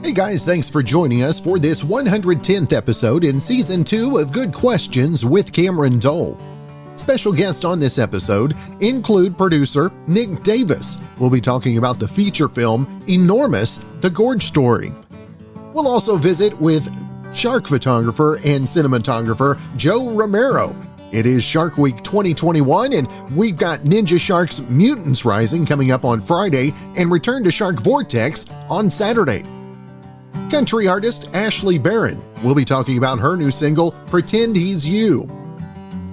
Hey guys, thanks for joining us for this 110th episode in Season 2 of Good Questions with Cameron Dole. Special guests on this episode include producer Nic Davis. We'll be talking about the feature film Enormous, the GORGE Story. We'll also visit with shark photographer and cinematographer Joe Romeiro. It is Shark Week 2021, and we've got Ninja Shark's Mutants Rising coming up on Friday and Return to Shark Vortex on Saturday. Country artist Ashley Barron will be talking about her new single, Pretend He's You.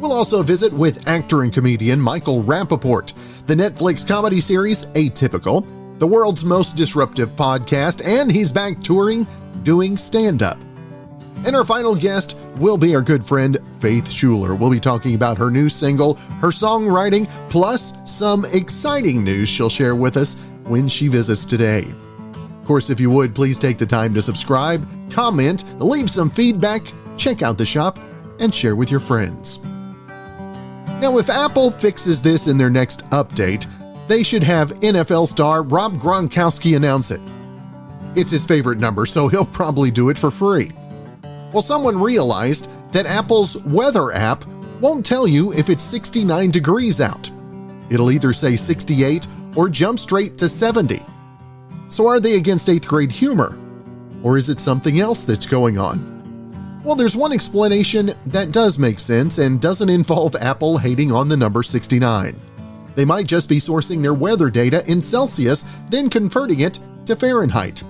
We'll also visit with actor and comedian Michael Rapaport, the Netflix comedy series Atypical, the world's most disruptive podcast, and he's back touring, doing stand-up. And our final guest will be our good friend Faith Schueler. We'll be talking about her new single, her songwriting, plus some exciting news she'll share with us when she visits today. Of course, if you would, please take the time to subscribe, comment, leave some feedback, check out the shop, and share with your friends. Now, if Apple fixes this in their next update, they should have NFL star Rob Gronkowski announce it. It's his favorite number, so he'll probably do it for free. Well, someone realized that Apple's weather app won't tell you if it's 69 degrees out. It'll either say 68 or jump straight to 70. So are they against 8th grade humor? Or is it something else that's going on? Well, there's one explanation that does make sense and doesn't involve Apple hating on the number 69. They might just be sourcing their weather data in Celsius, then converting it to Fahrenheit.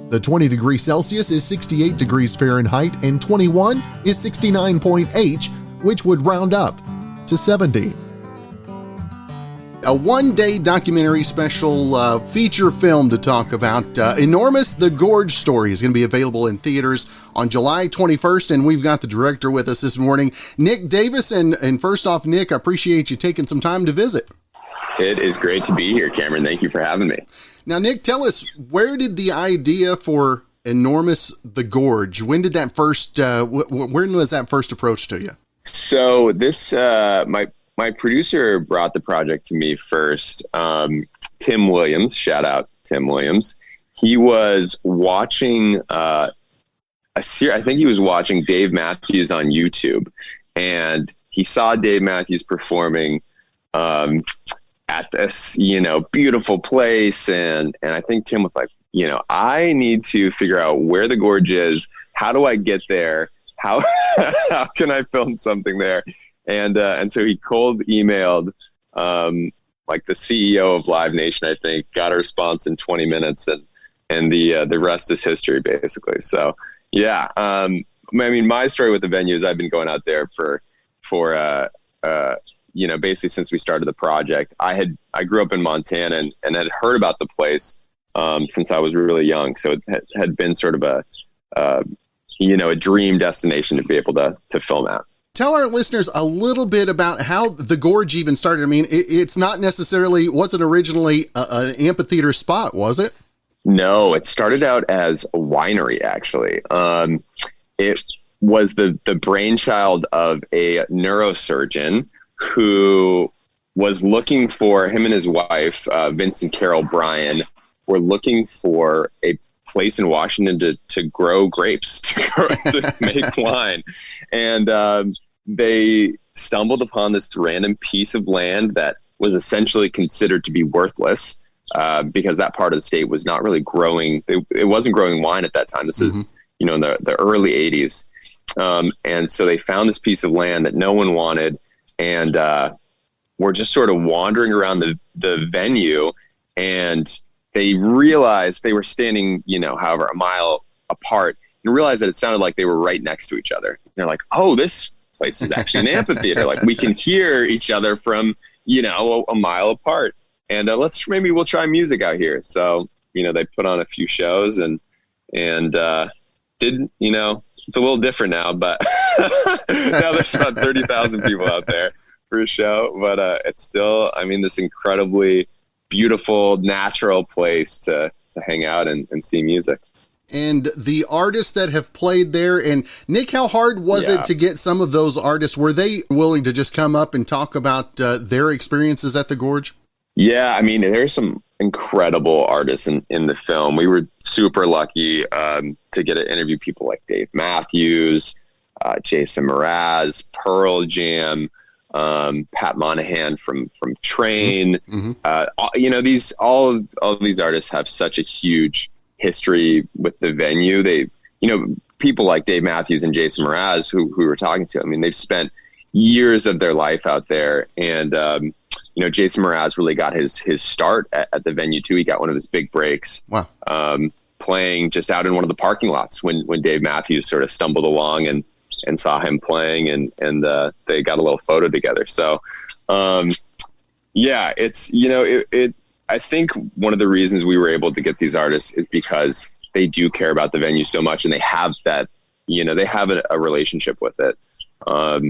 The 20 degrees Celsius is 68 degrees Fahrenheit and 21 is 69.8, which would round up to 70. A one-day documentary special feature film to talk about. Enormous, the GORGE Story is going to be available in theaters on July 21st, and we've got the director with us this morning, Nic Davis. And first off, Nic, I appreciate you taking some time to visit. It is great to be here, Cameron. Thank you for having me. Now, Nic, tell us, where did the idea for Enormous, the GORGE, when did that first, when was that first approach to you? So this, my producer brought the project to me first. Tim Williams, shout out Tim Williams. He was watching I think he was watching Dave Matthews on YouTube, and he saw Dave Matthews performing at this, beautiful place. And I think Tim was like, I need to figure out where the gorge is. How do I get there? How can I film something there? And so he cold emailed like the CEO of Live Nation, I think, got a response in 20 minutes, and the rest is history, basically. So yeah, my story with the venue is I've been going out there for basically since we started the project. I grew up in Montana and had heard about the place since I was really young, so it had been sort of a dream destination to be able to film at. Tell our listeners a little bit about how the gorge even started. I mean, it's not necessarily, wasn't originally an amphitheater spot, was it? No, it started out as a winery, actually. It was the brainchild of a neurosurgeon who was looking for, him and his wife, Vincent Carroll Bryan, were looking for a place in Washington to grow grapes, to make wine. And they stumbled upon this random piece of land that was essentially considered to be worthless because that part of the state was not really growing. It wasn't growing wine at that time. This is, in the early 80s. And so they found this piece of land that no one wanted, and were just sort of wandering around the venue, and they realized they were standing, however, a mile apart, and realized that it sounded like they were right next to each other. And they're like, oh, this place is actually an amphitheater. Like, we can hear each other from, a mile apart. And maybe we'll try music out here. So, they put on a few shows and did, it's a little different now, but now there's about 30,000 people out there for a show. But it's still, this incredibly beautiful, natural place to hang out and see music. And the artists that have played there, and Nic, how hard was it to get some of those artists? Were they willing to just come up and talk about their experiences at the Gorge? Yeah, there's some incredible artists in the film. We were super lucky to get to interview people like Dave Matthews, Jason Mraz, Pearl Jam, Pat Monahan from Train. All of these artists have such a huge history with the venue. They, people like Dave Matthews and Jason Mraz, who we were talking to, I mean, they've spent years of their life out there. And, Jason Mraz really got his start at the venue too. He got one of his big breaks. Wow. Playing just out in one of the parking lots when Dave Matthews sort of stumbled along and saw him playing, and they got a little photo together. So, it's, I think one of the reasons we were able to get these artists is because they do care about the venue so much, and they have that, they have a relationship with it. So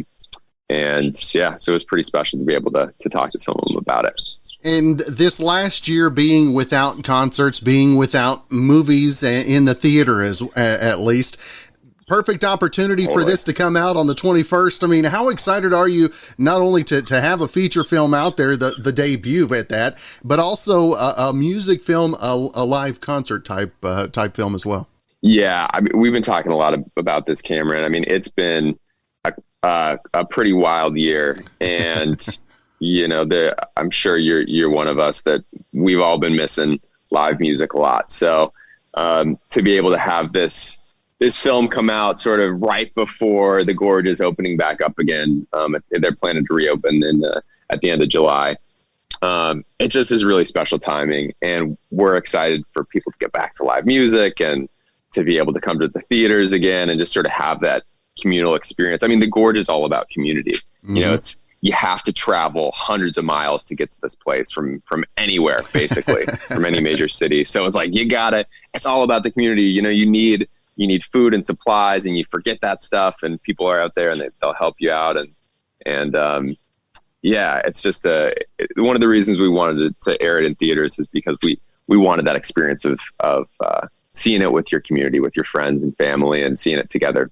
it was pretty special to be able to talk to some of them about it. And this last year being without concerts, being without movies in the theater at least, perfect opportunity for this to come out on the 21st. I mean, how excited are you not only to have a feature film out there, the debut at that, but also a music film, a live concert type film as well? Yeah, I mean, we've been talking a lot about this, Cameron. I mean, it's been a pretty wild year, and I'm sure you're one of us that we've all been missing live music a lot. So to be able to have this film come out sort of right before the Gorge is opening back up again, they're planning to reopen at the end of July. It just is really special timing, and we're excited for people to get back to live music and to be able to come to the theaters again and just sort of have that communal experience. I mean, the Gorge is all about community. Mm-hmm. You have to travel hundreds of miles to get to this place from anywhere, basically, from any major city. So it's like, it's all about the community. You need food and supplies, and you forget that stuff, and people are out there and they'll help you out. And it's just one of the reasons we wanted to air it in theaters is because we wanted that experience of seeing it with your community, with your friends and family, and seeing it together,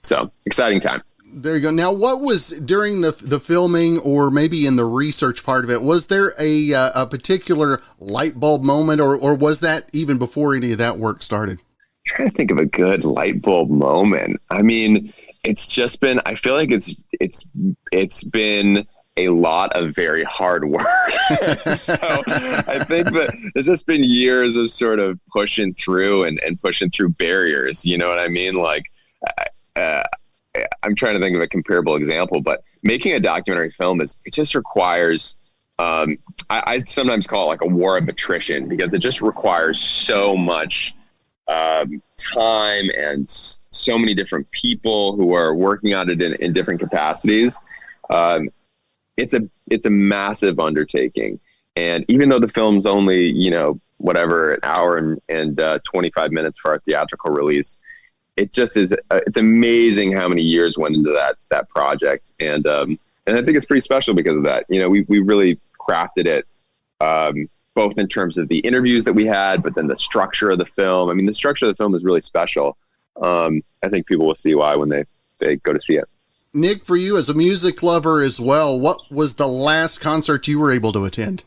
So exciting time. There you go. Now, what was during the filming, or maybe in the research part of it, was there a particular light bulb moment, or was that even before any of that work started? I'm trying to think of a good light bulb moment. I mean, it's just been, I feel like it's been a lot of very hard work. So I think that there's just been years of sort of pushing through and pushing through barriers. You know what I mean? Like, I'm trying to think of a comparable example, but making a documentary film it just requires, I sometimes call it like a war of attrition, because it just requires so much time and so many different people who are working on it in different capacities. It's a massive undertaking. And even though the film's only, an hour and 25 minutes for our theatrical release, it just is, it's amazing how many years went into that project. And I think it's pretty special because of that. We really crafted it, both in terms of the interviews that we had, but then the structure of the film. I mean, the structure of the film is really special. I think people will see why when they go to see it. Nic, for you as a music lover as well, what was the last concert you were able to attend?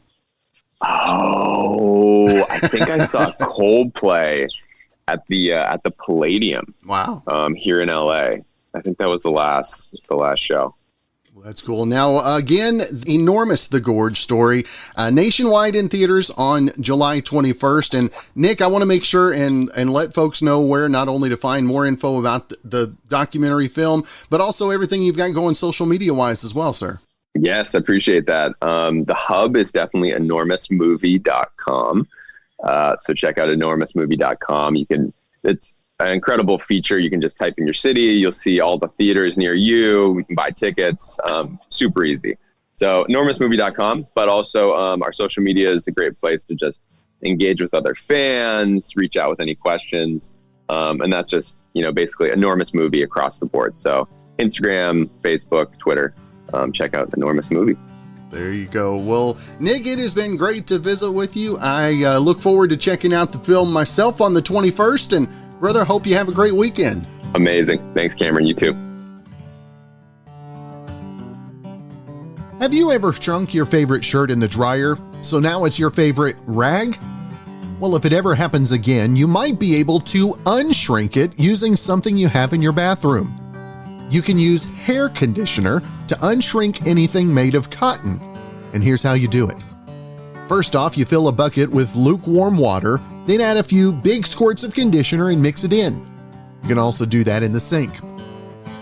Oh, I think I saw Coldplay at the Palladium. Wow. Here in LA. I think that was the last show. Well, that's cool. Now, again, enormous The Gorge Story, nationwide in theaters on July 21st. And Nic, I want to make sure and let folks know where not only to find more info about the documentary film, but also everything you've got going social media wise as well, sir. Yes, I appreciate that. The hub is definitely enormousmovie.com. So check out enormousmovie.com. It's an incredible feature. You can just type in your city. You'll see all the theaters near you. We can buy tickets. Super easy. So enormousmovie.com, but also our social media is a great place to just engage with other fans, reach out with any questions. And that's just, basically Enormous Movie across the board. So Instagram, Facebook, Twitter, check out Enormous Movie. There you go. Well, Nic, it has been great to visit with you. I look forward to checking out the film myself on the 21st, and brother, hope you have a great weekend. Amazing. Thanks, Cameron. You too. Have you ever shrunk your favorite shirt in the dryer, so now it's your favorite rag? Well, if it ever happens again, you might be able to unshrink it using something you have in your bathroom. You can use hair conditioner to unshrink anything made of cotton. And here's how you do it. First off, you fill a bucket with lukewarm water, then add a few big squirts of conditioner and mix it in. You can also do that in the sink.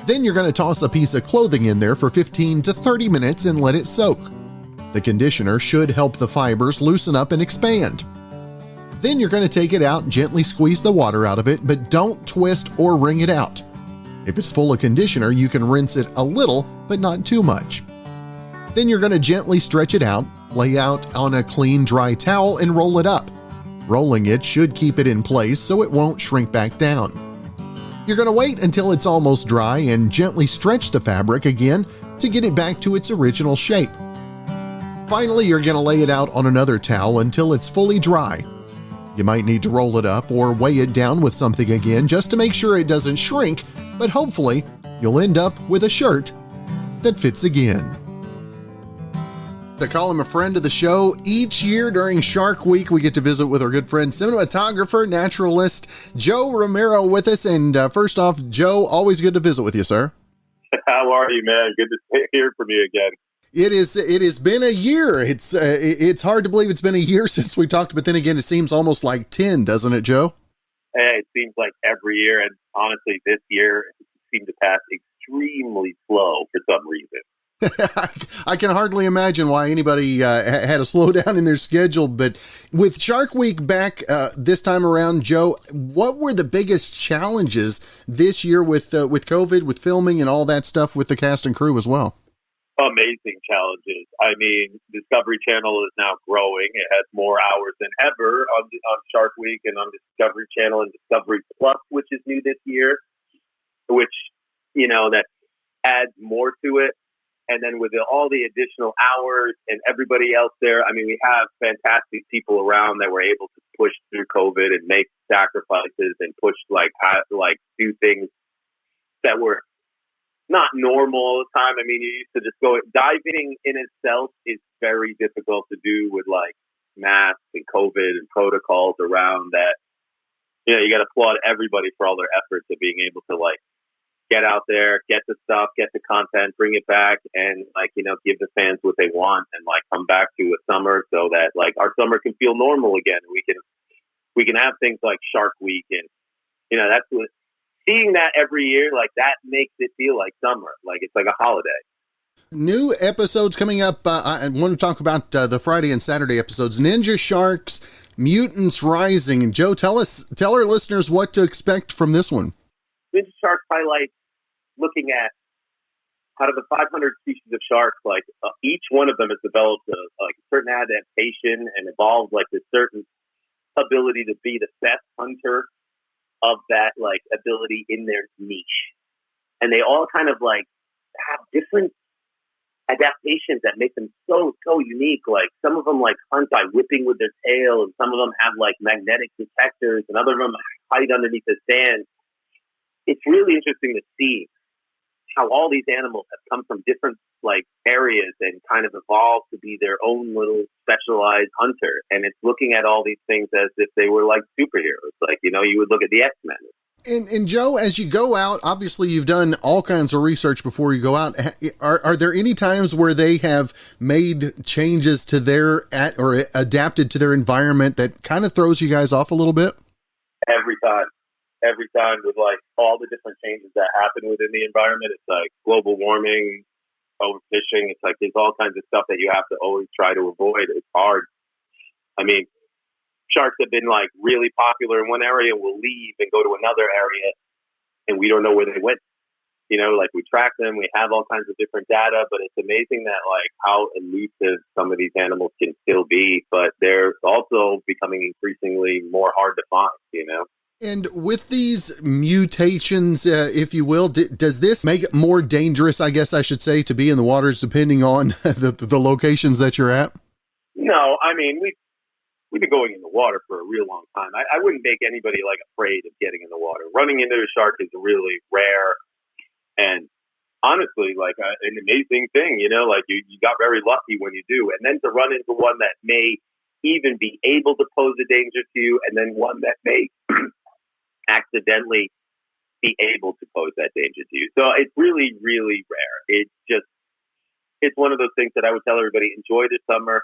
Then you're going to toss a piece of clothing in there for 15 to 30 minutes and let it soak. The conditioner should help the fibers loosen up and expand. Then you're going to take it out and gently squeeze the water out of it, but don't twist or wring it out. If it's full of conditioner, you can rinse it a little, but not too much. Then you're going to gently stretch it out, lay out on a clean, dry towel, and roll it up. Rolling it should keep it in place so it won't shrink back down. You're going to wait until it's almost dry and gently stretch the fabric again to get it back to its original shape. Finally, you're going to lay it out on another towel until it's fully dry. You might need to roll it up or weigh it down with something again just to make sure it doesn't shrink, but hopefully you'll end up with a shirt that fits again. To call him a friend of the show, each year during Shark Week, we get to visit with our good friend, cinematographer, naturalist, Joe Romeiro with us. And first off, Joe, always good to visit with you, sir. How are you, man? Good to hear from you again. It has been a year. It's hard to believe it's been a year since we talked, but then again, it seems almost like 10, doesn't it, Joe? Hey, it seems like every year, and honestly, this year it seemed to pass extremely slow for some reason. I can hardly imagine why anybody had a slowdown in their schedule, but with Shark Week back this time around, Joe, what were the biggest challenges this year with COVID, with filming and all that stuff with the cast and crew as well? Amazing challenges. I mean, Discovery Channel is now growing. It has more hours than ever on Shark Week and on Discovery Channel and Discovery Plus, which is new this year, which, that adds more to it. And then with all the additional hours and everybody else there, I mean, we have fantastic people around that were able to push through COVID and make sacrifices and push do things that were not normal all the time. I mean, you used to just go diving in itself is very difficult to do with like masks and COVID and protocols around that. You got to applaud everybody for all their efforts of being able to get out there, get the stuff, get the content, bring it back, and give the fans what they want, and come back to a summer so that our summer can feel normal again. We can have things like Shark Week, and that's what seeing that every year that makes it feel like summer, it's like a holiday. New episodes coming up. I want to talk about the Friday and Saturday episodes. Ninja Sharks, Mutants Rising, and Joe, tell our listeners what to expect from this one. Ninja Sharks highlights looking at out of the 500 species of sharks, each one of them has developed a certain adaptation and evolved a certain ability to be the best hunter of that ability in their niche. And they all kind of have different adaptations that make them so unique. Some of them hunt by whipping with their tail, and some of them have magnetic detectors, and other of them hide underneath the sand. It's really interesting to see how all these animals have come from different areas and kind of evolved to be their own little specialized hunter. And it's looking at all these things as if they were superheroes. You would look at the X-Men. And Joe, as you go out, obviously you've done all kinds of research before you go out. Are there any times where they have made changes to or adapted to their environment that kind of throws you guys off a little bit? Every time with all the different changes that happen within the environment, it's global warming, overfishing. It's there's all kinds of stuff that you have to always try to avoid. It's hard. I mean, sharks have been really popular in one area, will leave and go to another area, and we don't know where they went. We track them, we have all kinds of different data, but it's amazing that how elusive some of these animals can still be, but they're also becoming increasingly more hard to find, And with these mutations, if you will, does this make it more dangerous, I guess I should say, to be in the waters depending on the locations that you're at? No, I mean, we've been going in the water for a real long time. I wouldn't make anybody afraid of getting in the water. Running into a shark is really rare, and honestly, like an amazing thing, like you got very lucky when you do. And then to run into one that may even be able to pose a danger to you, and then one that may accidentally be able to pose that danger to you. So it's really, really rare. It's one of those things that I would tell everybody, enjoy the summer,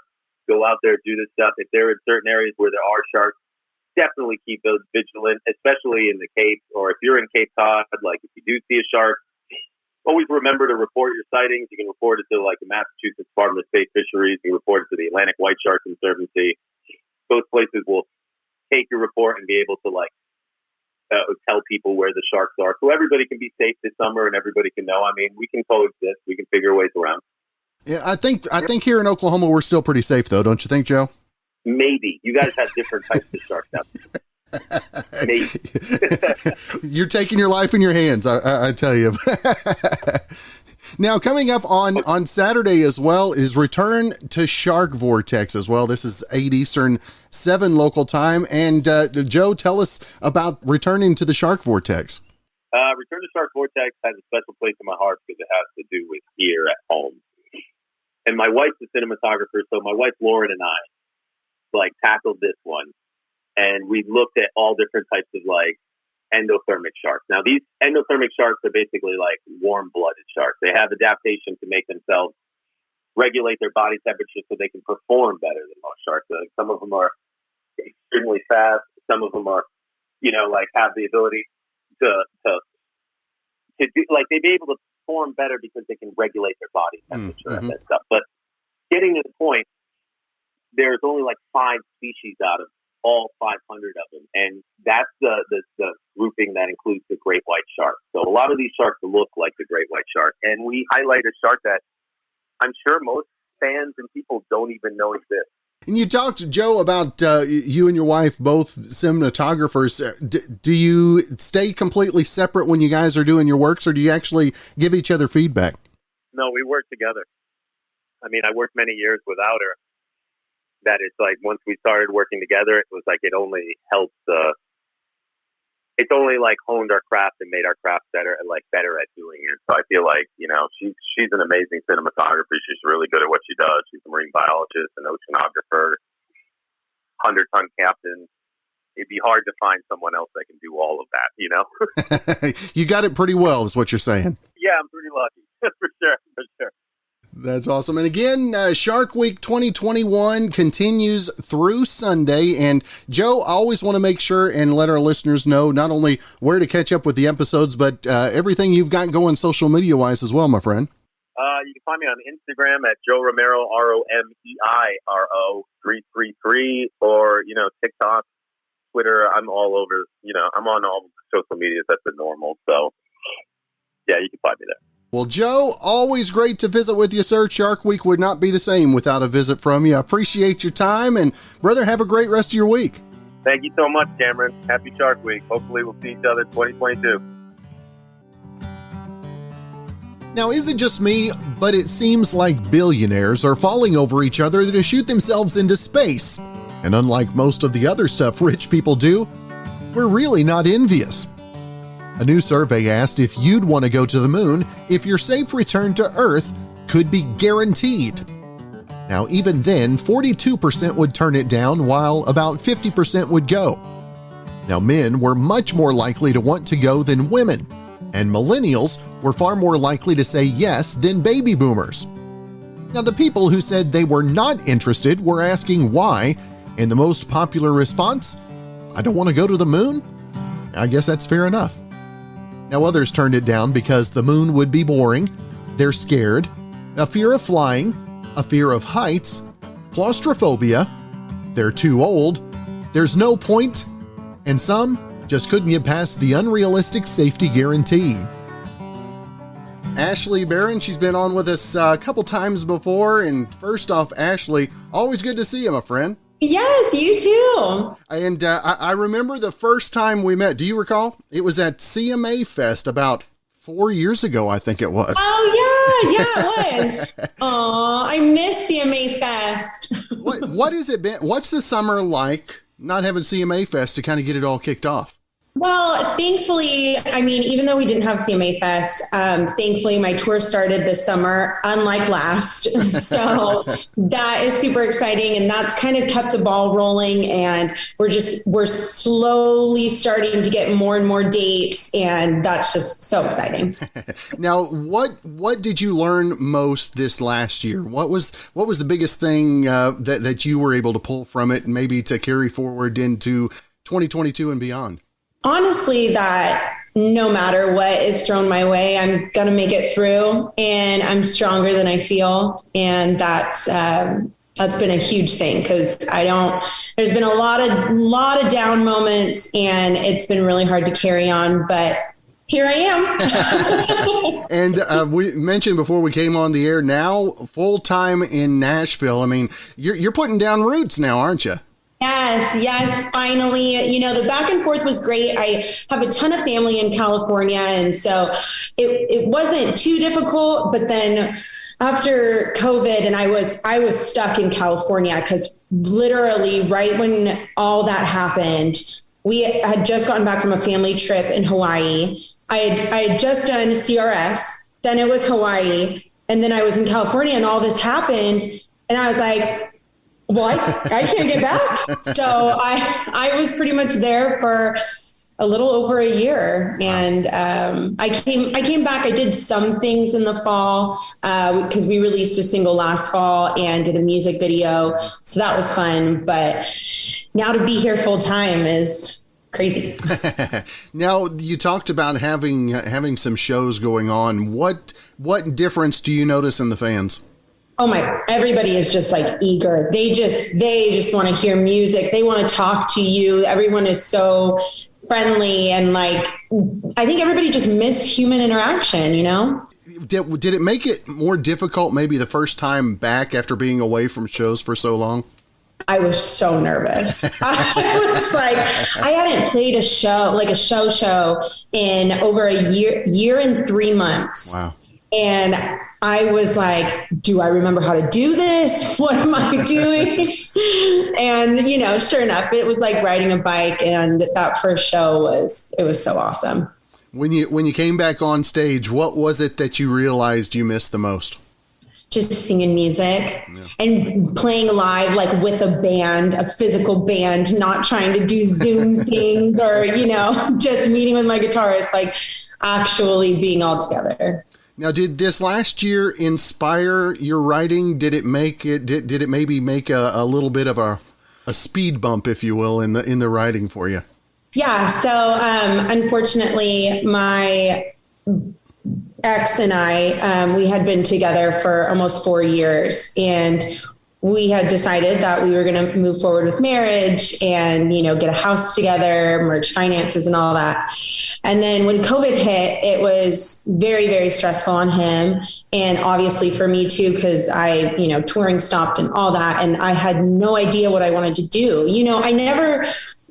go out there, do this stuff. If they're in certain areas where there are sharks, definitely keep those vigilant, especially in the Cape, or if you're in Cape Cod, like if you do see a shark, always remember to report your sightings. You can report it to like the Massachusetts Department of State Fisheries. You can report it to the Atlantic White Shark Conservancy. Those places will take your report and be able to tell people where the sharks are, so everybody can be safe this summer and everybody can know. I mean, we can coexist. We can figure ways around. Yeah, I think here in Oklahoma we're still pretty safe, though, don't you think, Joe? Maybe. You guys have different types of sharks out there. Maybe. You're taking your life in your hands, I tell you. Now, coming up on Saturday as well is Return to Shark Vortex as well. This is 8 Eastern, 7 local time. And Joe, tell us about returning to the Shark Vortex. Return to Shark Vortex has a special place in my heart because it has to do with here at home. And my wife's a cinematographer, so my wife Lauren and I tackled this one. And we looked at all different types of endothermic sharks. Now, these endothermic sharks are basically like warm-blooded sharks. They have adaptation to make themselves regulate their body temperature so they can perform better than most sharks. Some of them are extremely fast. Some of them are, have the ability to do, they'd be able to perform better because they can regulate their body temperature and that stuff. But getting to the point, there's only 5 species out of all 500 of them. And that's the grouping that includes the great white shark. So a lot of these sharks look like the great white shark. And we highlight a shark that I'm sure most fans and people don't even know exists. And you talked, Joe, about you and your wife, both cinematographers. Do you stay completely separate when you guys are doing your works, or do you actually give each other feedback? No, we work together. I mean, I worked many years without her. That it's once we started working together, it was it only helped it's only honed our craft and made our craft better and better at doing it. So I feel she's an amazing cinematographer. She's really good at what she does. She's a marine biologist, an oceanographer, 100-ton captain. It'd be hard to find someone else that can do all of that, You got it pretty well, is what you're saying. Yeah, I'm pretty lucky. For sure. That's awesome. And again, Shark Week 2021 continues through Sunday. And Joe, I always want to make sure and let our listeners know not only where to catch up with the episodes, but everything you've got going social media wise as well, my friend. You can find me on Instagram at Joe Romeiro, Romeiro 333, or, TikTok, Twitter. I'm all over, I'm on all the social medias. That's the normal. So yeah, you can find me there. Well, Joe, always great to visit with you, sir. Shark Week would not be the same without a visit from you. I appreciate your time, and brother, have a great rest of your week. Thank you so much, Cameron. Happy Shark Week. Hopefully we'll see each other in 2022. Now, is it just me, but it seems like billionaires are falling over each other to shoot themselves into space. And unlike most of the other stuff rich people do, we're really not envious. A new survey asked if you'd want to go to the moon if your safe return to Earth could be guaranteed. Now, even then, 42% would turn it down, while about 50% would go. Now, men were much more likely to want to go than women, and millennials were far more likely to say yes than baby boomers. Now, the people who said they were not interested were asking why, and the most popular response, I don't want to go to the moon? I guess that's fair enough. Now, others turned it down because the moon would be boring, they're scared, a fear of flying, a fear of heights, claustrophobia, they're too old, there's no point, and some just couldn't get past the unrealistic safety guarantee. Ashley Barron, she's been on with us a couple times before, and first off, Ashley, always good to see you, my friend. Yes, you too. And I remember the first time we met. Do you recall? It was at CMA Fest about 4 years ago, I think it was. Oh, yeah, it was. Aw, I miss CMA Fest. What has it been? What's the summer like not having CMA Fest to kind of get it all kicked off? Well, thankfully, I mean, even though we didn't have CMA Fest, thankfully my tour started this summer, unlike last. So that is super exciting. And that's kind of kept the ball rolling. And we're slowly starting to get more and more dates. And that's just so exciting. Now, what did you learn most this last year? What was the biggest thing that you were able to pull from it, maybe to carry forward into 2022 and beyond? Honestly, that no matter what is thrown my way, I'm going to make it through, and I'm stronger than I feel. And that's been a huge thing, because there's been a lot of down moments, and it's been really hard to carry on, but here I am. And we mentioned before we came on the air, now full time in Nashville. I mean, you're putting down roots now, aren't you? Yes, finally. The back and forth was great. I have a ton of family in California, and so it wasn't too difficult. But then after COVID, and I was stuck in California, because literally right when all that happened, we had just gotten back from a family trip in Hawaii. I had just done CRS, then it was Hawaii, and then I was in California, and all this happened, and I was like, well, I can't get back. So I was pretty much there for a little over a year. And I came back. I did some things in the fall because we released a single last fall and did a music video. So that was fun. But now to be here full time is crazy. Now, you talked about having some shows going on. What difference do you notice in the fans? Oh my, everybody is just like eager. They just want to hear music. They want to talk to you. Everyone is so friendly. And like, I think everybody just missed human interaction, Did it make it more difficult maybe the first time back after being away from shows for so long? I was so nervous. I was like, I hadn't played a show, like a show in over a year and 3 months. Wow. And I was like, do I remember how to do this? What am I doing? And, sure enough, it was like riding a bike. And that first show was so awesome. When you came back on stage, what was it that you realized you missed the most? Just singing music and playing live, like with a band, a physical band, not trying to do Zoom things or, just meeting with my guitarist, like actually being all together. Now, did this last year inspire your writing? Did it maybe make a little bit of a speed bump, if you will, in the writing for you? Yeah. So, unfortunately, my ex and I, we had been together for almost 4 years, and we had decided that we were going to move forward with marriage and, get a house together, merge finances and all that. And then when COVID hit, it was very, very stressful on him. And obviously for me too, because touring stopped and all that. And I had no idea what I wanted to do. I never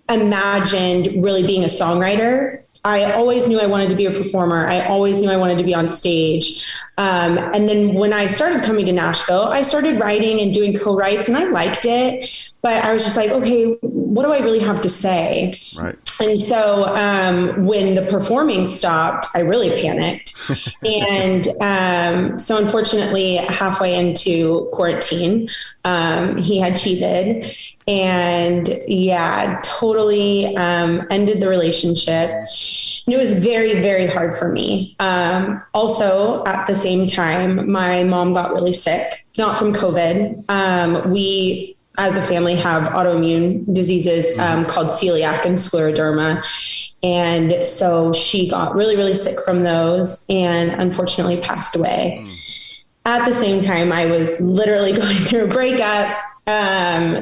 imagined really being a songwriter. I always knew I wanted to be a performer. I always knew I wanted to be on stage. And then when I started coming to Nashville, I started writing and doing co-writes, and I liked it. But I was just like, okay, what do I really have to say? Right. And so when the performing stopped, I really panicked. And so unfortunately, halfway into quarantine, he had cheated. And totally ended the relationship. And it was very, very hard for me. Also, at the same time, my mom got really sick, not from COVID. We, as a family, have autoimmune diseases called celiac and scleroderma. And so she got really, really sick from those and unfortunately passed away. At the same time, I was literally going through a breakup.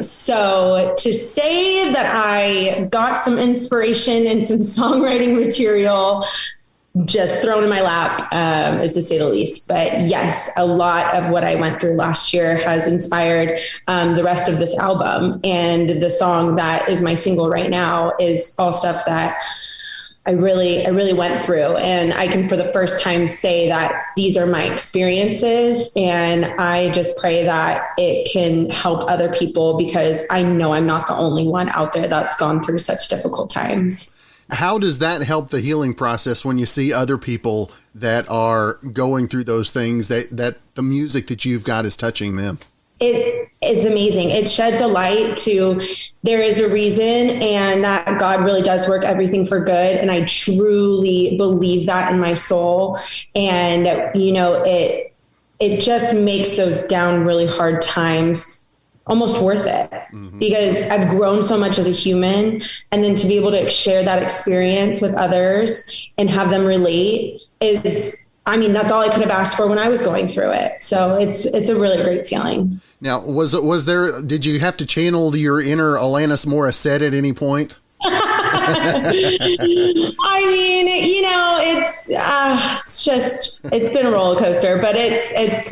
So to say that I got some inspiration and some songwriting material just thrown in my lap, is to say the least. But yes, a lot of what I went through last year has inspired the rest of this album. And the song that is my single right now is all stuff that I really went through. And I can, for the first time, say that these are my experiences. And I just pray that it can help other people, because I know I'm not the only one out there that's gone through such difficult times. How does that help the healing process when you see other people that are going through those things, that the music that you've got is touching them? It's amazing. It sheds a light to there is a reason, and that God really does work everything for good. And I truly believe that in my soul. And, it just makes those down really hard times almost worth it, because I've grown so much as a human. And then to be able to share that experience with others and have them relate that's all I could have asked for when I was going through it. So it's a really great feeling. Now, did you have to channel your inner Alanis Morissette at any point? It's been a roller coaster, but it's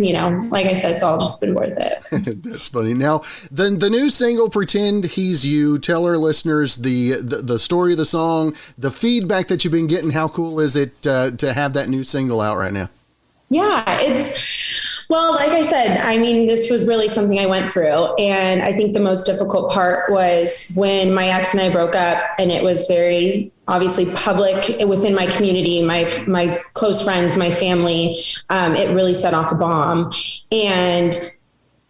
like I said, it's all just been worth it. That's funny. Now, the new single, Pretend He's You, tell our listeners the story of the song, the feedback that you've been getting. How cool is it to have that new single out right now? Yeah, well, like I said, this was really something I went through. And I think the most difficult part was when my ex and I broke up, and it was very obviously public within my community, my close friends, my family. It really set off a bomb. And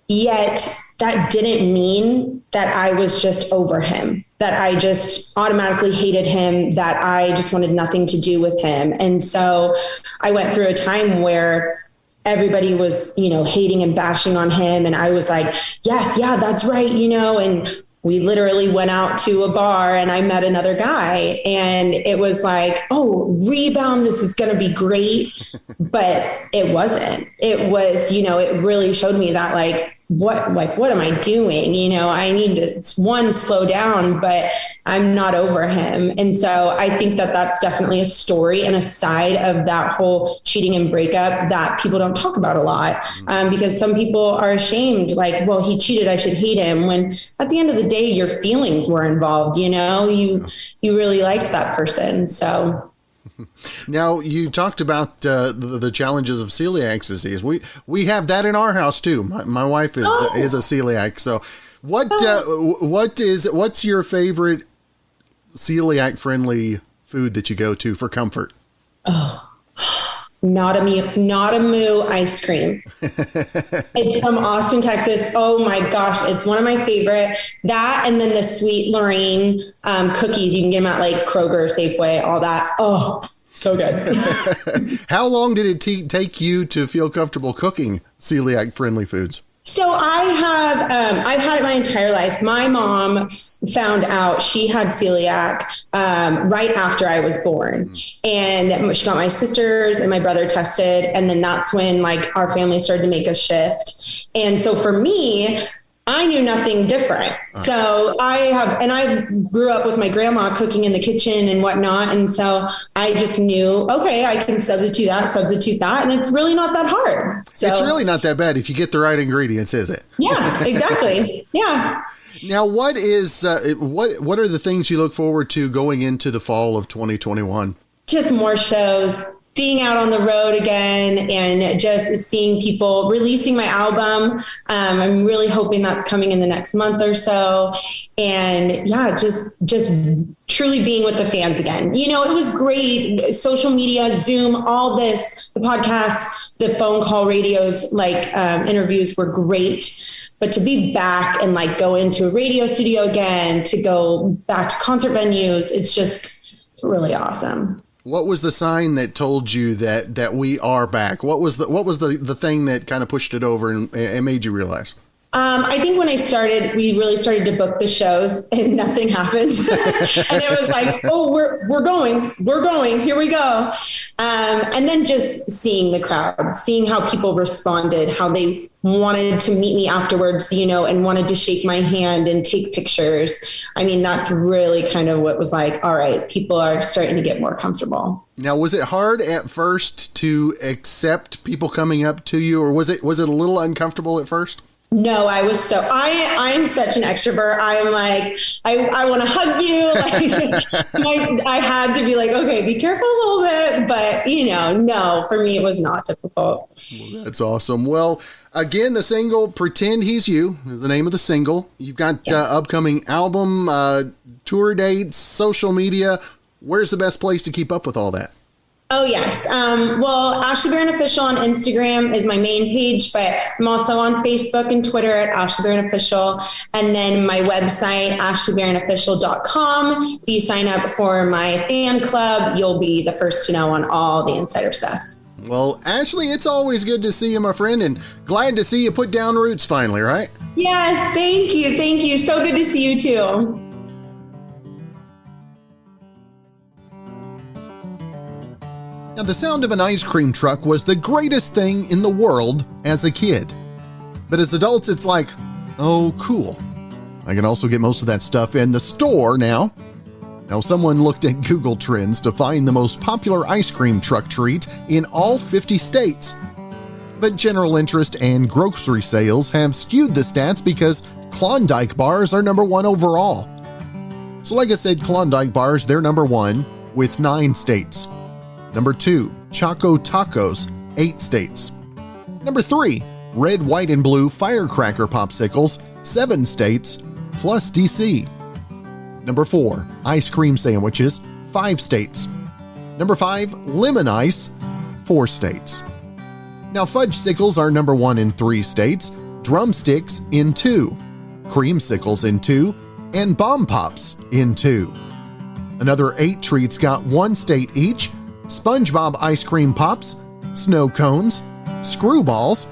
yet that didn't mean that I was just over him, that I just automatically hated him, that I just wanted nothing to do with him. And so I went through a time where everybody was, hating and bashing on him. And I was like, yes, yeah, that's right. And we literally went out to a bar and I met another guy, and it was like, oh, rebound, this is going to be great. But it wasn't. It was, it really showed me that what am I doing? I need to, slow down, but I'm not over him. And so I think that that's definitely a story and a side of that whole cheating and breakup that people don't talk about a lot, because some people are ashamed, like, well, he cheated, I should hate him. When at the end of the day, your feelings were involved, you really liked that person. So. Now, you talked about the challenges of celiac disease. We have that in our house too. My wife is a celiac. So, what's your favorite celiac friendly food that you go to for comfort? Oh, not a moo ice cream. It's from Austin, Texas. Oh my gosh, it's one of my favorite. That, and then the Sweet Lorraine cookies. You can get them at Kroger, Safeway, all that. Oh, so good. How long did it take you to feel comfortable cooking celiac friendly foods? So I've had it my entire life. My mom found out she had celiac right after I was born, and she got my sisters and my brother tested. And then that's when our family started to make a shift. And so for me, I knew nothing different. So I grew up with my grandma cooking in the kitchen and whatnot. And so I just knew, okay, I can substitute that. And it's really not that hard. So it's really not that bad if you get the right ingredients, is it? Yeah, exactly. Yeah. Now, what are the things you look forward to going into the fall of 2021? Just more shows, being out on the road again, and just seeing people, releasing my album. I'm really hoping that's coming in the next month or so. And yeah, just truly being with the fans again. It was great. Social media, Zoom, all this, the podcasts, the phone call radios, interviews were great. But to be back and go into a radio studio again, to go back to concert venues, it's really awesome. What was the sign that told you that we are back? What was the thing that kind of pushed it over and made you realize? I think when I started, we really started to book the shows and nothing happened. And it was like, oh, we're going, here we go. And then just seeing the crowd, seeing how people responded, how they wanted to meet me afterwards, and wanted to shake my hand and take pictures. That's really kind of what was like, all right, people are starting to get more comfortable. Now, was it hard at first to accept people coming up to you, or was it a little uncomfortable at first? No, I was I'm such an extrovert. I'm like, I want to hug you. I had to be like, okay, be careful a little bit. But, no, for me, it was not difficult. Well, that's awesome. Well, again, the single Pretend He's You is the name of the single. You've got upcoming album, tour dates, social media. where's the best place to keep up with all that? Oh, yes. Well, Ashley Barron Official on Instagram is my main page, but I'm also on Facebook and Twitter at Ashley Barron Official. And then my website, ashleybarronofficial.com. If you sign up for my fan club, you'll be the first to know on all the insider stuff. Well, Ashley, it's always good to see you, my friend, and glad to see you put down roots finally, right? Yes, thank you. Thank you. So good to see you too. Now, the sound of an ice cream truck was the greatest thing in the world as a kid. But as adults, it's like, oh, cool. I can also get most of that stuff in the store now. Now, someone looked at Google Trends to find the most popular ice cream truck treat in all 50 states. But general interest and grocery sales have skewed the stats because Klondike bars are number one overall. So like I said, Klondike bars, they're number one with 9 states. Number 2, Choco Tacos, 8 states. Number 3, Red, White, and Blue Firecracker Popsicles, 7 states, plus DC. Number 4, Ice Cream Sandwiches, 5 states. Number 5, Lemon Ice, 4 states. Now, Fudgesicles are number 1 in 3 states, Drumsticks in 2, Creamsicles in 2, and Bomb Pops in 2. Another 8 treats got 1 state each, SpongeBob Ice Cream Pops, Snow Cones, Screwballs,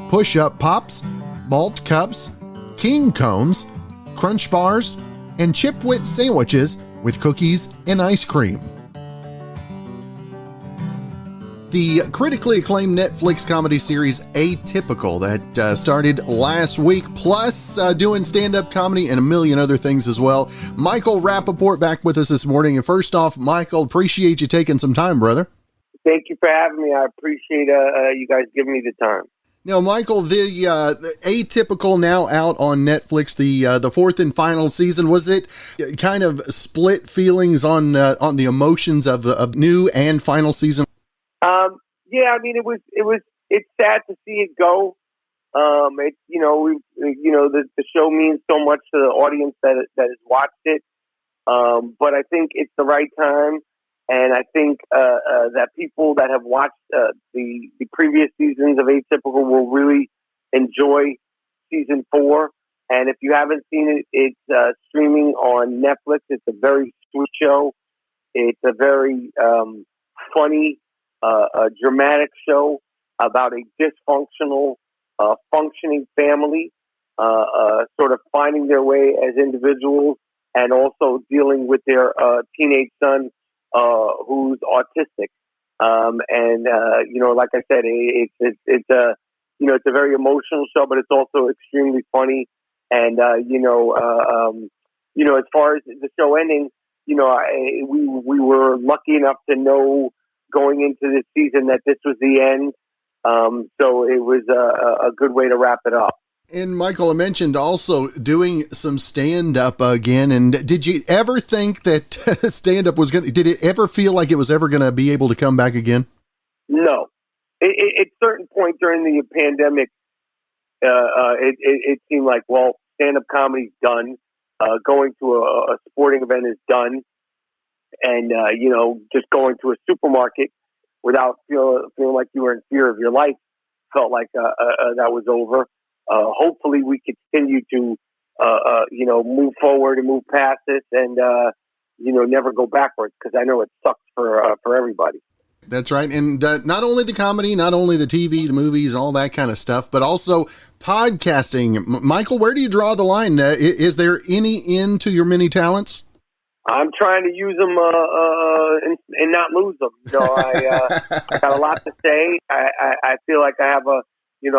Push-Up Pops, Malt Cups, King Cones, Crunch Bars, and Chipwit Sandwiches with cookies and ice cream. The critically acclaimed Netflix comedy series Atypical that started last week, plus doing stand-up comedy and a million other things as well. Michael Rapaport back with us this morning. And first off, Michael, appreciate you taking some time, brother. Thank you for having me. I appreciate you guys giving me the time. Now, Michael, the Atypical now out on Netflix, the fourth and final season. Was it kind of split feelings on the emotions of the new and final season? Yeah, I mean, it's sad to see it go. The show means so much to the audience that has watched it. But I think it's the right time. And I think, that people that have watched, the previous seasons of Atypical will really enjoy season 4. And if you haven't seen it, it's, streaming on Netflix. It's a very sweet show. It's a very, funny, a dramatic show about a dysfunctional, functioning family, sort of finding their way as individuals and also dealing with their teenage son, who's autistic. Like I said, it's a very emotional show, but it's also extremely funny. And as far as the show ending, we were lucky enough to know going into this season that this was the end. So it was a good way to wrap it up. And Michael, I mentioned also doing some stand-up again. And did you ever think that stand-up did it ever feel like it was ever going to be able to come back again? No. At certain point during the pandemic, it seemed like, well, stand-up comedy's done. Going to a sporting event is done. And, just going to a supermarket without feeling like you were in fear of your life felt like that was over. Hopefully we continue to, move forward and move past this and, never go backwards, because I know it sucks for everybody. That's right. And not only the comedy, not only the TV, the movies, all that kind of stuff, but also podcasting. Michael, where do you draw the line? Is there any end to your many talents? I'm trying to use them and not lose them. I got a lot to say. I feel like I have a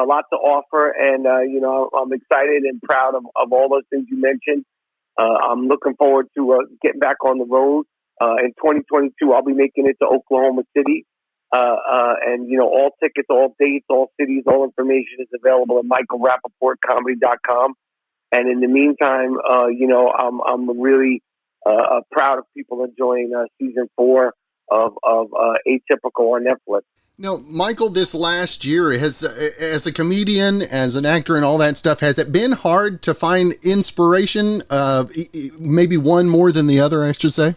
lot to offer, and I'm excited and proud of all those things you mentioned. I'm looking forward to getting back on the road. In 2022, I'll be making it to Oklahoma City, and all tickets, all dates, all cities, all information is available at michaelrapaportcomedy.com. And in the meantime, I'm really proud of people enjoying season 4 of Atypical on Netflix. Now, Michael, this last year, as a comedian, as an actor and all that stuff, has it been hard to find inspiration, maybe one more than the other, I should say?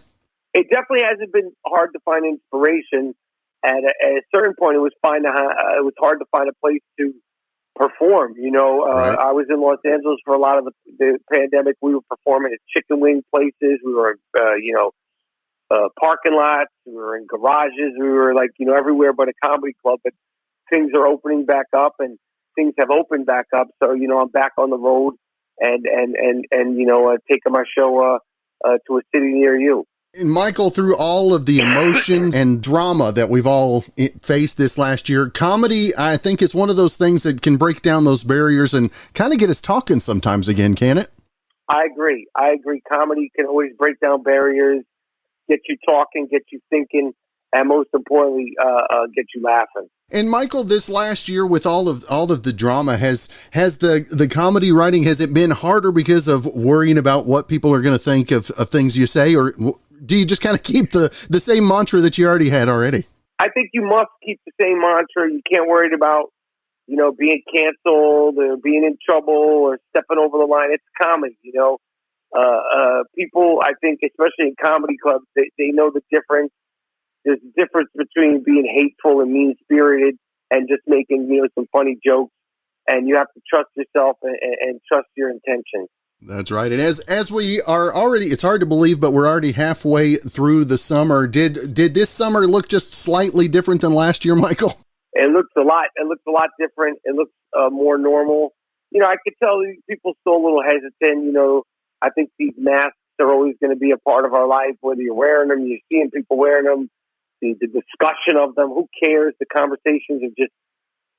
it definitely hasn't been hard to find inspiration. At a certain point, it was hard to find a place to perform. Right. I was in Los Angeles for a lot of the pandemic. We were performing at chicken wing places. We were, parking lots. We were in garages. We were everywhere but a comedy club. But things are opening back up, and things have opened back up. So I'm back on the road, and taking my show to a city near you. And Michael, through all of the emotion and drama that we've all faced this last year, comedy, I think, is one of those things that can break down those barriers and kind of get us talking sometimes again, can it? I agree. Comedy can always break down barriers, get you talking, get you thinking, and most importantly, get you laughing. And Michael, this last year with all of the drama, has the comedy writing, has it been harder because of worrying about what people are going to think of things you say, or do you just kind of keep the same mantra that you already had already? I think you must keep the same mantra. You can't worry about, being canceled or being in trouble or stepping over the line. It's comedy, people, I think, especially in comedy clubs, they know the difference. There's a difference between being hateful and mean-spirited and just making, some funny jokes. And you have to trust yourself and trust your intentions. That's right. And as we are already, it's hard to believe, but we're already halfway through the summer. Did this summer look just slightly different than last year, Michael? It looks a lot different. It looks more normal. I could tell people still a little hesitant. I think these masks are always going to be a part of our life, whether you're wearing them, you're seeing people wearing them, the discussion of them. Who cares? The conversations are just,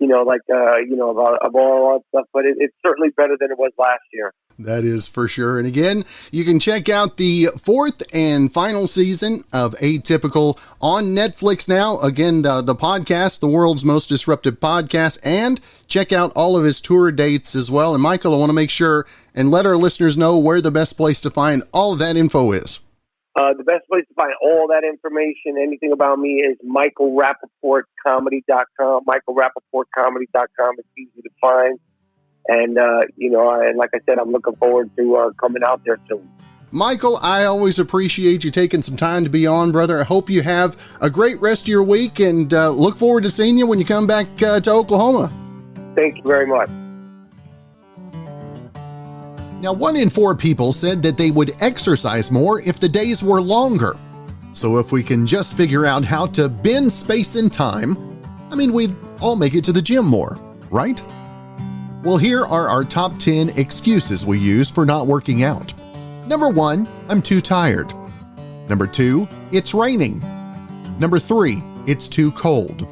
of all that stuff. But it's certainly better than it was last year. That is for sure. And again, you can check out the 4th and final season of Atypical on Netflix now. Again, the podcast, the world's most disruptive podcast, and check out all of his tour dates as well. And Michael, I want to make sure and let our listeners know where the best place to find all of that info is. The best place to find all that information, anything about me, is michaelrapaportcomedy.com. michaelrapaportcomedy.com. It's easy to find. And, and like I said, I'm looking forward to coming out there soon. Michael, I always appreciate you taking some time to be on, brother. I hope you have a great rest of your week, and look forward to seeing you when you come back to Oklahoma. Thank you very much. Now, 1 in 4 people said that they would exercise more if the days were longer. So if we can just figure out how to bend space and time, we'd all make it to the gym more, right? Well, here are our top 10 excuses we use for not working out. Number 1, I'm too tired. Number 2, it's raining. Number 3, it's too cold.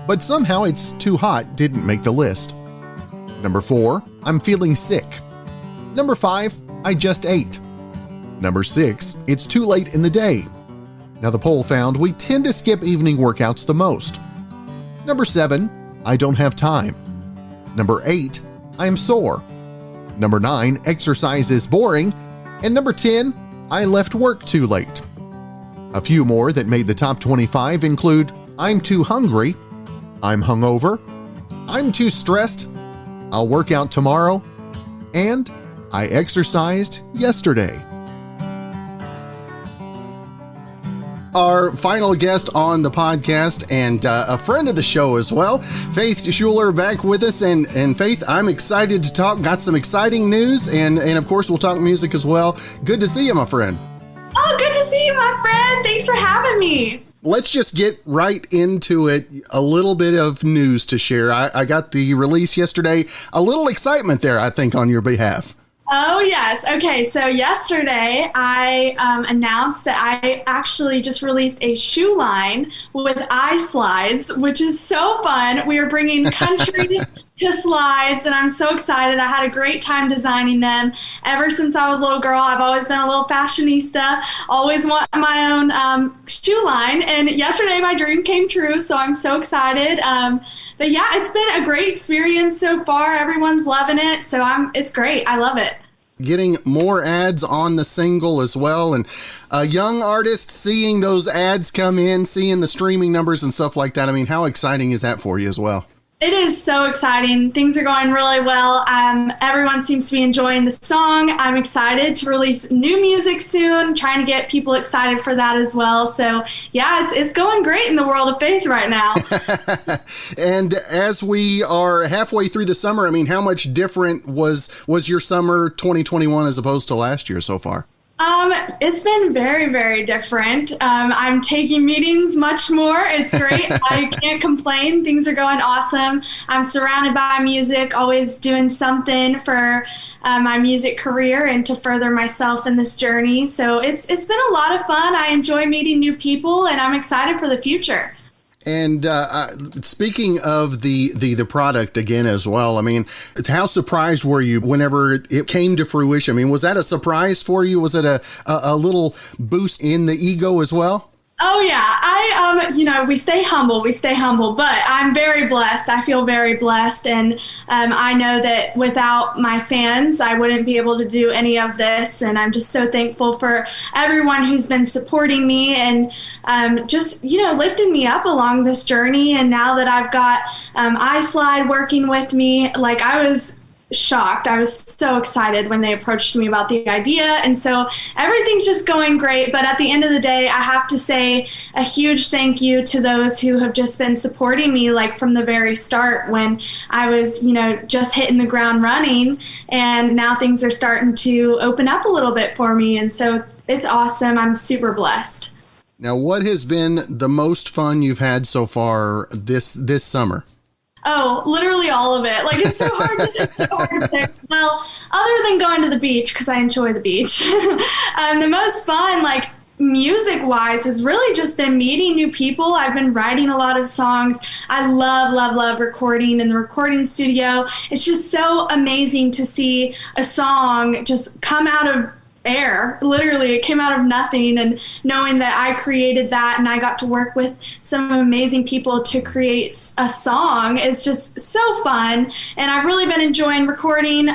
But somehow it's too hot didn't make the list. Number 4, I'm feeling sick. Number 5, I just ate. Number 6, it's too late in the day. Now the poll found we tend to skip evening workouts the most. Number 7, I don't have time. Number 8, I am sore. Number 9, exercise is boring. And number 10, I left work too late. A few more that made the top 25 include I'm too hungry, I'm hungover, I'm too stressed, I'll work out tomorrow, and I exercised yesterday. Our final guest on the podcast and a friend of the show as well, Faith Schueler, back with us. And Faith, I'm excited to talk. Got some exciting news, and of course we'll talk music as well. Good to see you, my friend. Oh, good to see you, my friend. Thanks for having me. Let's just get right into it. A little bit of news to share. I got the release yesterday. A little excitement there, I think, on your behalf. Oh, yes. Okay, so yesterday I announced that I actually just released a shoe line with eye slides, which is so fun. We are bringing country to slides, and I'm so excited. I had a great time designing them. Ever since I was a little girl, I've always been a little fashionista, always want my own shoe line, and yesterday my dream came true, so I'm so excited. But yeah, it's been a great experience so far. Everyone's loving it, so it's great. I love it. Getting more ads on the single as well, and a young artist seeing those ads come in, seeing the streaming numbers and stuff like that. I mean, how exciting is that for you as well? It is so exciting. Things are going really well. Everyone seems to be enjoying the song. I'm excited to release new music soon, trying to get people excited for that as well. So yeah, it's going great in the world of Faith right now. And as we are halfway through the summer, I mean, how much different was your summer 2021 as opposed to last year so far? It's been very, very different. I'm taking meetings much more. It's great. I can't complain. Things are going awesome. I'm surrounded by music, always doing something for my music career and to further myself in this journey. So it's been a lot of fun. I enjoy meeting new people, and I'm excited for the future. And speaking of the product again as well, I mean, how surprised were you whenever it came to fruition? I mean, was that a surprise for you? Was it a little boost in the ego as well? Oh yeah, we stay humble, but I'm very blessed. I feel very blessed, and I know that without my fans, I wouldn't be able to do any of this, and I'm just so thankful for everyone who's been supporting me and just lifting me up along this journey. And now that I've got iSlide working with me, like, I was shocked. I was so excited when they approached me about the idea. And so everything's just going great. But at the end of the day, I have to say a huge thank you to those who have just been supporting me, like from the very start when I was, just hitting the ground running. And now things are starting to open up a little bit for me. And so it's awesome. I'm super blessed. Now, what has been the most fun you've had so far this summer? Oh, literally all of it. Like, it's so hard to pick. Well, other than going to the beach, because I enjoy the beach, the most fun, like, music-wise, has really just been meeting new people. I've been writing a lot of songs. I love recording in the recording studio. It's just so amazing to see a song just come out of air. Literally, it came out of nothing, and knowing that I created that and I got to work with some amazing people to create a song is just so fun. And I've really been enjoying recording,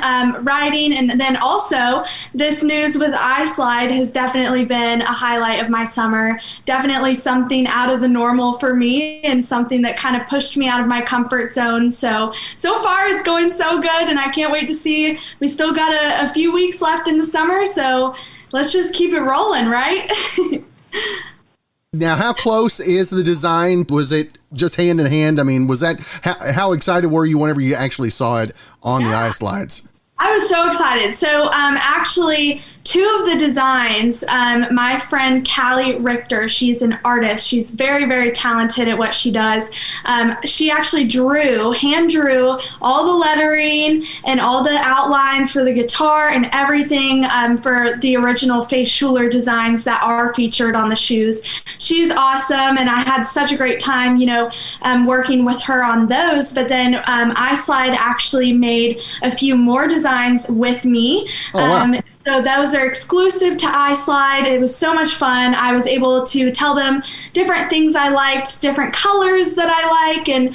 writing, and then also this news with iSlide has definitely been a highlight of my summer. Definitely something out of the normal for me and something that kind of pushed me out of my comfort zone. So far it's going so good, and I can't wait to see. We still got a few weeks left in the summer, so let's just keep it rolling, right? Now, how close is the design? Was it just hand in hand? I mean, was that how excited were you whenever you actually saw it on the iSlides? I was so excited. So actually, two of the designs, my friend Callie Richter, she's an artist. She's very, very talented at what she does. She actually hand drew all the lettering and all the outlines for the guitar and everything for the original Faith Schueler designs that are featured on the shoes. She's awesome, and I had such a great time, working with her on those. But then iSlide actually made a few more designs with me. Oh, wow. So those are exclusive to iSlide. It was so much fun. I was able to tell them different things I liked, different colors that I like, and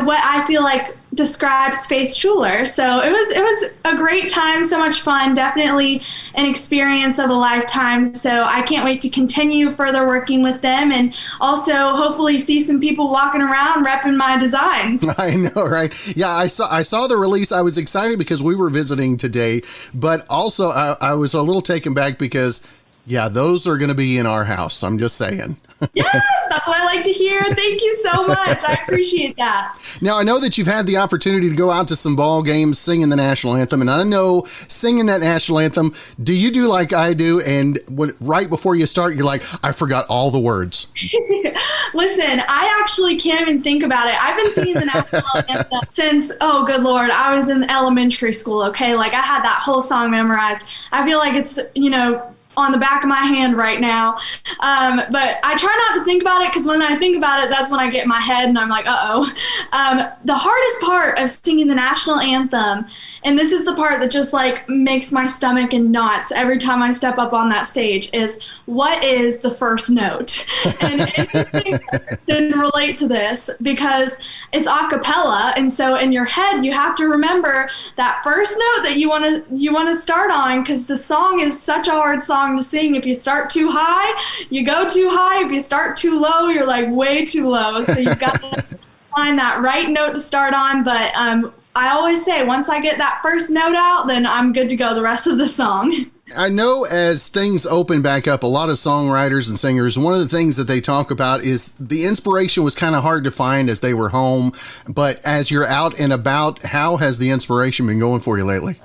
what I feel like describes Faith Schueler. So it was a great time, so much fun, definitely an experience of a lifetime. So I can't wait to continue further working with them, and also hopefully see some people walking around repping my design. I know, right? Yeah, I saw the release. I was excited because we were visiting today, but also I was a little taken back because, yeah, those are going to be in our house. I'm just saying. Yes, that's what I like to hear. Thank you so much. I appreciate that. Now, I know that you've had the opportunity to go out to some ball games singing the national anthem, and I know singing that national anthem, do you do like I do, and right before you start, you're like, I forgot all the words? Listen, I actually can't even think about it. I've been singing the national anthem since, oh, good Lord, I was in elementary school, okay? Like, I had that whole song memorized. I feel like it's, on the back of my hand right now. But I try not to think about it, because when I think about it, that's when I get in my head and I'm like, uh-oh. The hardest part of singing the national anthem, and this is the part that just like makes my stomach in knots every time I step up on that stage, is what is the first note? And anything can relate to this because it's a cappella, and so in your head you have to remember that first note that you want to start on, because the song is such a hard song to sing. If you start too high, you go too high. If you start too low, you're like way too low. So you've got to find that right note to start on. But I always say once I get that first note out, then I'm good to go the rest of the song. I know as things open back up, a lot of songwriters and singers, one of the things that they talk about is the inspiration was kind of hard to find as they were home. But as you're out and about, how has the inspiration been going for you lately?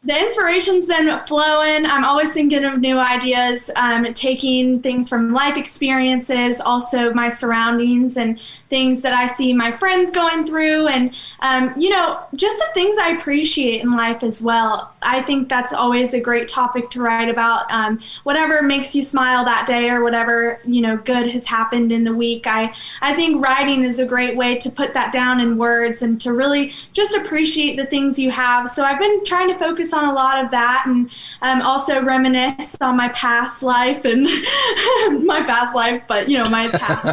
The inspiration's been flowing. I'm always thinking of new ideas, taking things from life experiences, also my surroundings and things that I see my friends going through, and, just the things I appreciate in life as well. I think that's always a great topic to write about. Whatever makes you smile that day or whatever, good has happened in the week. I think writing is a great way to put that down in words and to really just appreciate the things you have. So I've been trying to focus on a lot of that, and also reminisce on my past life and my past life, but my past,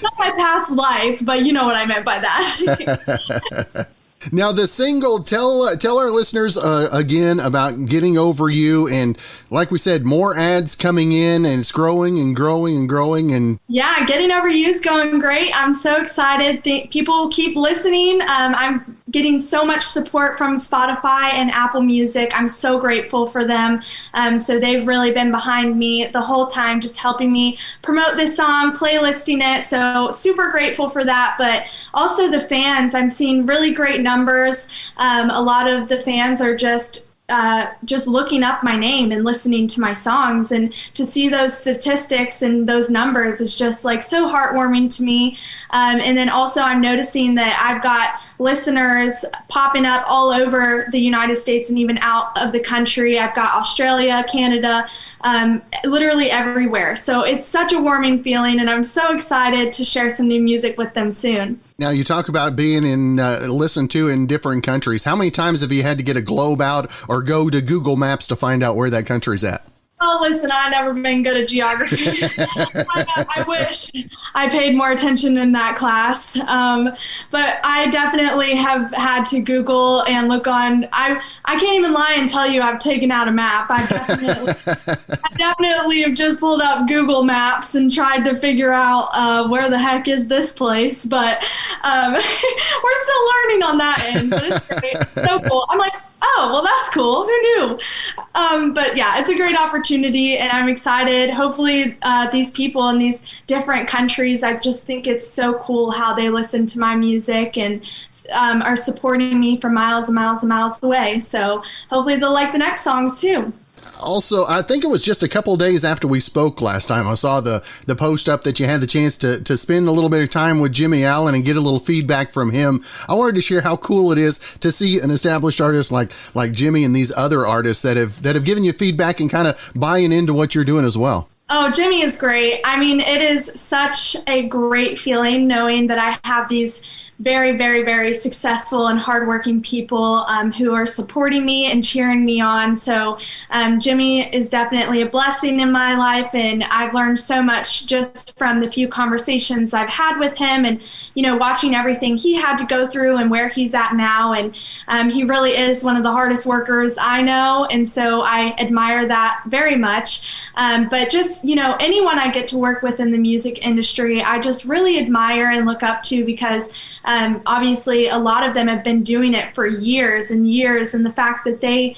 not my past life, but you know what I meant by that. Now, the single, tell our listeners again about Getting Over You, and like we said, more ads coming in, and it's growing and growing and growing. And yeah, Getting Over You is going great. I'm so excited. People keep listening. I'm getting so much support from Spotify and Apple Music. I'm so grateful for them. So they've really been behind me the whole time, just helping me promote this song, playlisting it. So super grateful for that. But also the fans, I'm seeing really great numbers. A lot of the fans are just looking up my name and listening to my songs, and to see those statistics and those numbers is just like so heartwarming to me. And then also I'm noticing that I've got listeners popping up all over the United States and even out of the country. I've got Australia, Canada, literally everywhere. So it's such a warming feeling, and I'm so excited to share some new music with them soon. now you talk about being listened to in different countries. How many times have you had to get a globe out or go to Google Maps to find out where that country's at? Oh, listen, I've never been good at geography. I wish I paid more attention in that class. But I definitely have had to Google and look on. I can't even lie and tell you I've taken out a map. I definitely have just pulled up Google Maps and tried to figure out where the heck is this place. But we're still learning on that end. But it's great. It's so cool. I'm like, oh, well, that's cool. Who knew? But yeah, it's a great opportunity, and I'm excited. Hopefully these people in these different countries, I just think it's so cool how they listen to my music and are supporting me from miles and miles and miles away. So hopefully they'll like the next songs too. Also, I think it was just a couple of days after we spoke last time, I saw the post up that you had the chance to spend a little bit of time with Jimmy Allen and get a little feedback from him. I wanted to share how cool it is to see an established artist like Jimmy and these other artists that have given you feedback and kind of buying into what you're doing as well. Oh, Jimmy is great. I mean, it is such a great feeling knowing that I have these very, very, very successful and hardworking people who are supporting me and cheering me on. So Jimmy is definitely a blessing in my life, and I've learned so much just from the few conversations I've had with him, and watching everything he had to go through and where he's at now. And he really is one of the hardest workers I know, and so I admire that very much. But just anyone I get to work with in the music industry, I just really admire and look up to, because obviously a lot of them have been doing it for years and years, and the fact that they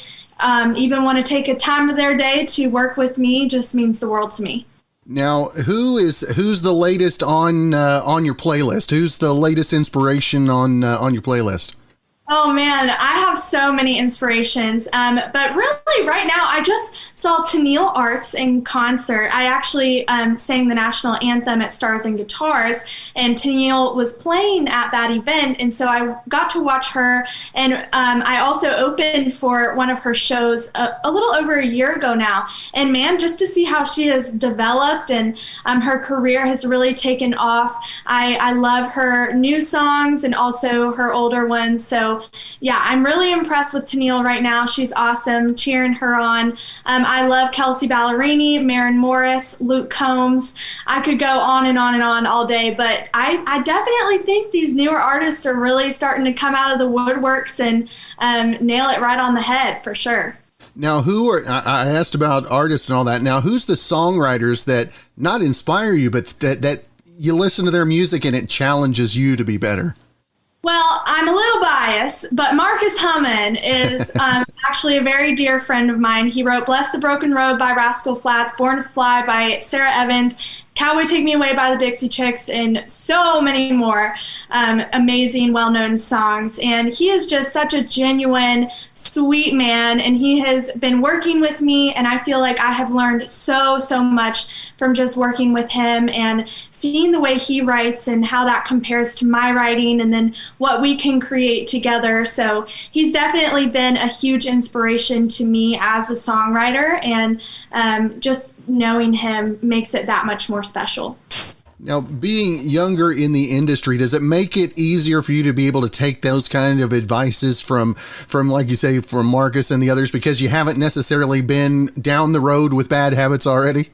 even want to take a time of their day to work with me just means the world to me. Now, who's the latest on your playlist? Who's the latest inspiration on your playlist? Oh man, I have so many inspirations. But really right now, I just saw Tenille Arts in concert. I actually sang the national anthem at Stars and Guitars, and Tenille was playing at that event. And so I got to watch her. And I also opened for one of her shows a little over a year ago now. And man, just to see how she has developed and her career has really taken off. I love her new songs and also her older ones. So yeah, I'm really impressed with Tenille right now. She's awesome, cheering her on. I love Kelsey Ballerini, Maren Morris, Luke Combs. I could go on and on and on all day, but I definitely think these newer artists are really starting to come out of the woodworks and nail it right on the head for sure. Now, I asked about artists and all that. Now, who's the songwriters that not inspire you, but that you listen to their music and it challenges you to be better? Well, I'm a little biased, but Marcus Hummin is actually a very dear friend of mine. He wrote Bless the Broken Road by Rascal Flatts, Born to Fly by Sarah Evans, Cowboy Take Me Away by the Dixie Chicks, and so many more amazing, well-known songs. And he is just such a genuine, sweet man, and he has been working with me, and I feel like I have learned so much from just working with him and seeing the way he writes and how that compares to my writing and then what we can create together. So he's definitely been a huge inspiration to me as a songwriter, and just knowing him makes it that much more special. Now, being younger in the industry, does it make it easier for you to be able to take those kind of advices from like you say, from Marcus and the others, because you haven't necessarily been down the road with bad habits already?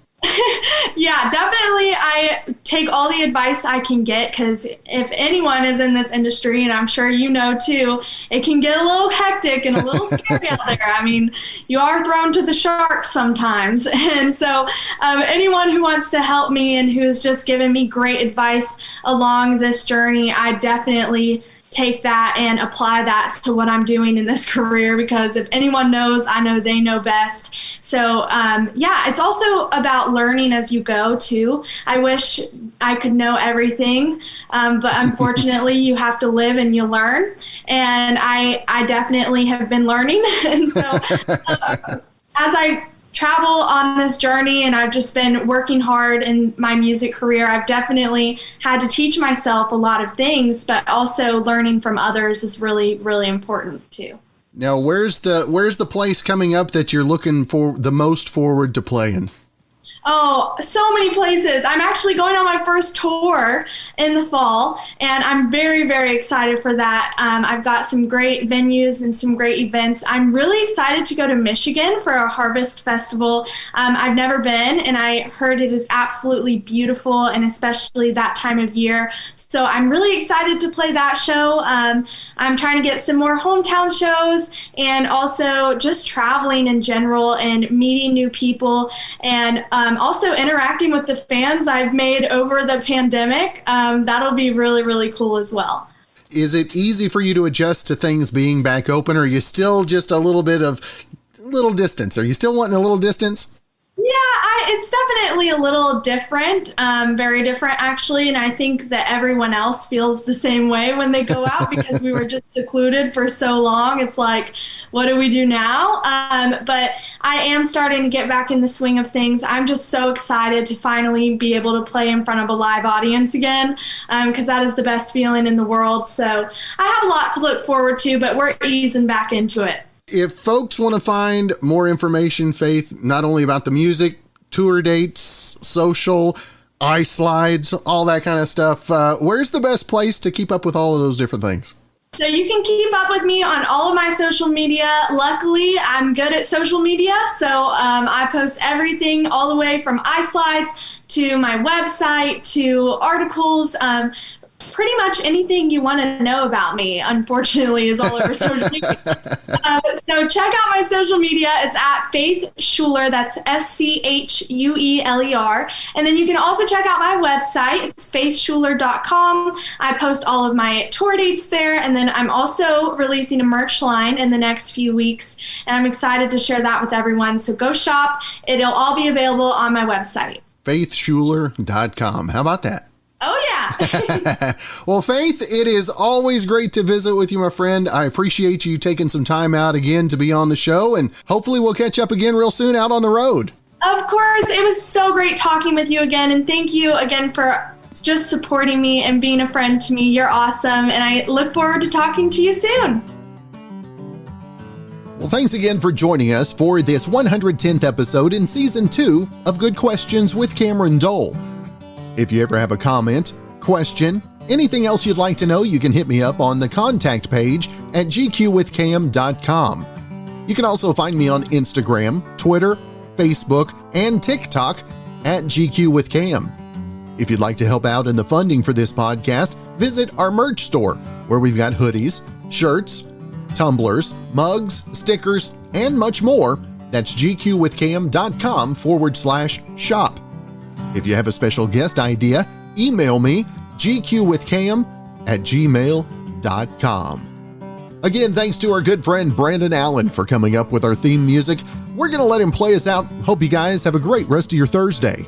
Yeah, definitely. I take all the advice I can get, because if anyone is in this industry, and I'm sure you know too, it can get a little hectic and a little scary out there. I mean, you are thrown to the sharks sometimes. And so anyone who wants to help me and who's just given me great advice along this journey, I definitely take that and apply that to what I'm doing in this career, because if anyone knows, I know they know best. So yeah, it's also about learning as you go too. I wish I could know everything, but unfortunately you have to live and you learn. And I definitely have been learning. And so as I travel on this journey and I've just been working hard in my music career, I've definitely had to teach myself a lot of things, but also learning from others is really, really important too. Now, where's the place coming up that you're looking for the most forward to playing? Oh, so many places. I'm actually going on my first tour in the fall, and I'm very, very excited for that. I've got some great venues and some great events. I'm really excited to go to Michigan for a Harvest Festival. I've never been, and I heard it is absolutely beautiful, and especially that time of year. So I'm really excited to play that show. I'm trying to get some more hometown shows, and also just traveling in general and meeting new people, and also interacting with the fans I've made over the pandemic. That'll be really, really cool as well. Is it easy for you to adjust to things being back open, or are you still just a little distance? Are you still wanting a little distance? Yeah, it's definitely a little different, very different actually, and I think that everyone else feels the same way when they go out because we were just secluded for so long. It's like, what do we do now? But I am starting to get back in the swing of things. I'm just so excited to finally be able to play in front of a live audience again, because that is the best feeling in the world. So I have a lot to look forward to, but we're easing back into it. If folks want to find more information, Faith, not only about the music, tour dates, social, slides, all that kind of stuff, where's the best place to keep up with all of those different things? So you can keep up with me on all of my social media. Luckily, I'm good at social media, so I post everything all the way from slides to my website to articles. Pretty much anything you want to know about me, unfortunately, is all over social media. So check out my social media. It's at Faith Schueler. That's SCHUELER. And then you can also check out my website. It's faithschueler.com. I post all of my tour dates there. And then I'm also releasing a merch line in the next few weeks. And I'm excited to share that with everyone. So go shop. It'll all be available on my website. faithschueler.com. How about that? Oh, yeah. Well, Faith, it is always great to visit with you, my friend. I appreciate you taking some time out again to be on the show, and hopefully we'll catch up again real soon out on the road. Of course. It was so great talking with you again, and thank you again for just supporting me and being a friend to me. You're awesome, and I look forward to talking to you soon. Well, thanks again for joining us for this 110th episode in Season 2 of Good Questions with Cameron Dole. If you ever have a comment, question, anything else you'd like to know, you can hit me up on the contact page at gqwithcam.com. You can also find me on Instagram, Twitter, Facebook, and TikTok at GQWithCam. If you'd like to help out in the funding for this podcast, visit our merch store, where we've got hoodies, shirts, tumblers, mugs, stickers, and much more. That's gqwithcam.com/shop. If you have a special guest idea, email me, gqwithcam@gmail.com. Again, thanks to our good friend Brandon Allen for coming up with our theme music. We're going to let him play us out. Hope you guys have a great rest of your Thursday.